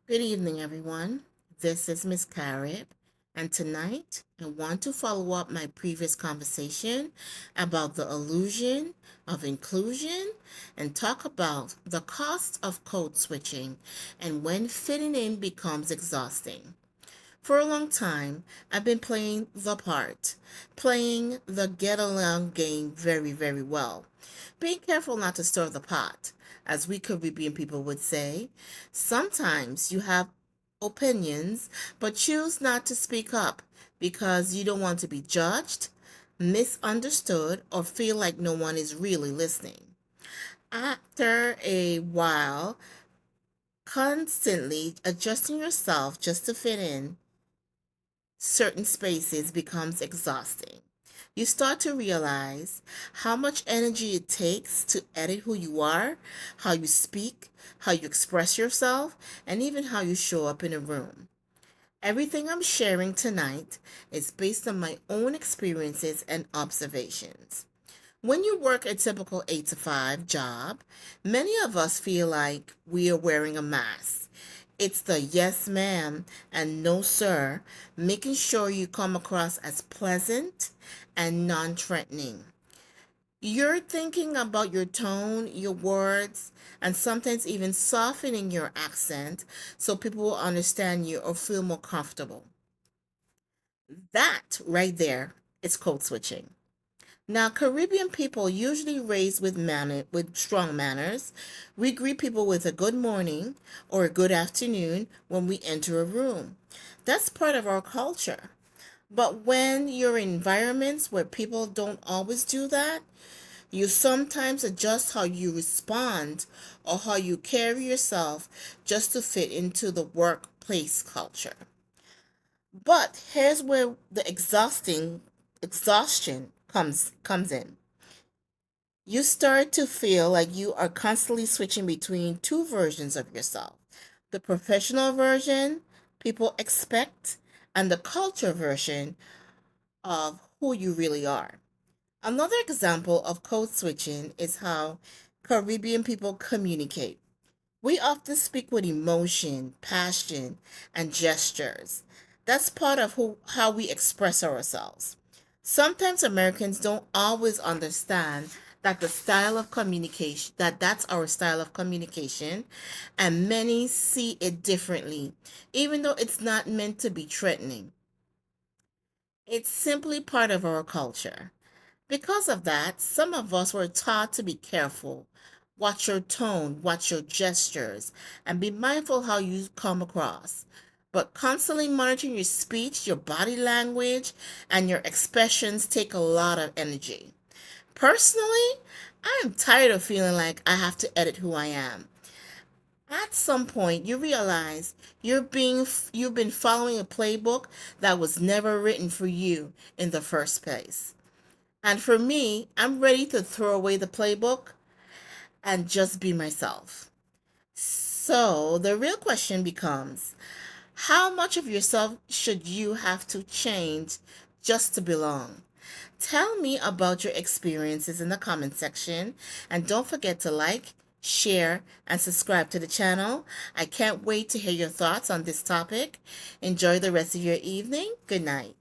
Good evening, everyone. This is Miss Carib, and tonight I want to follow up my previous conversation about the illusion of inclusion and talk about the cost of code switching and when fitting in becomes exhausting. For a long time, I've been playing the part, playing the get along game very, very well. Being careful not to stir the pot, as we Caribbean people would say. Sometimes you have opinions, but choose not to speak up because you don't want to be judged, misunderstood, or feel like no one is really listening. After a while, constantly adjusting yourself just to fit in certain spaces becomes exhausting. You start to realize how much energy it takes to edit who you are, how you speak, how you express yourself, and even how you show up in a room. Everything I'm sharing tonight is based on my own experiences and observations. When you work a typical 8 to 5 job, many of us feel like we are wearing a mask. It's the yes ma'am and no sir, making sure you come across as pleasant and non threatening. You're thinking about your tone, your words, and sometimes even softening your accent so people will understand you or feel more comfortable. That right there is code switching. Now, Caribbean people usually raised with strong manners. We greet people with a good morning or a good afternoon when we enter a room. That's part of our culture. But when you're in environments where people don't always do that, you sometimes adjust how you respond or how you carry yourself just to fit into the workplace culture. But here's where the exhaustion comes in. You start to feel like you are constantly switching between two versions of yourself: the professional version people expect, and the culture version of who you really are. Another example of code switching is how Caribbean people communicate. We often speak with emotion, passion, and gestures. That's part of how we express ourselves. Sometimes Americans don't always understand that the style of communication that's our style of communication, and many see it differently, even though it's not meant to be threatening. It's simply part of our culture. Because of that, some of us were taught to be careful. Watch your tone, watch your gestures, and be mindful how you come across. But constantly monitoring your speech, your body language, and your expressions take a lot of energy. Personally, I am tired of feeling like I have to edit who I am. At some point, you realize you've been following a playbook that was never written for you in the first place. And for me, I'm ready to throw away the playbook and just be myself. So the real question becomes, how much of yourself should you have to change just to belong? Tell me about your experiences in the comment section, and don't forget to like, share, and subscribe to the channel. I can't wait to hear your thoughts on this topic. Enjoy the rest of your evening. Good night.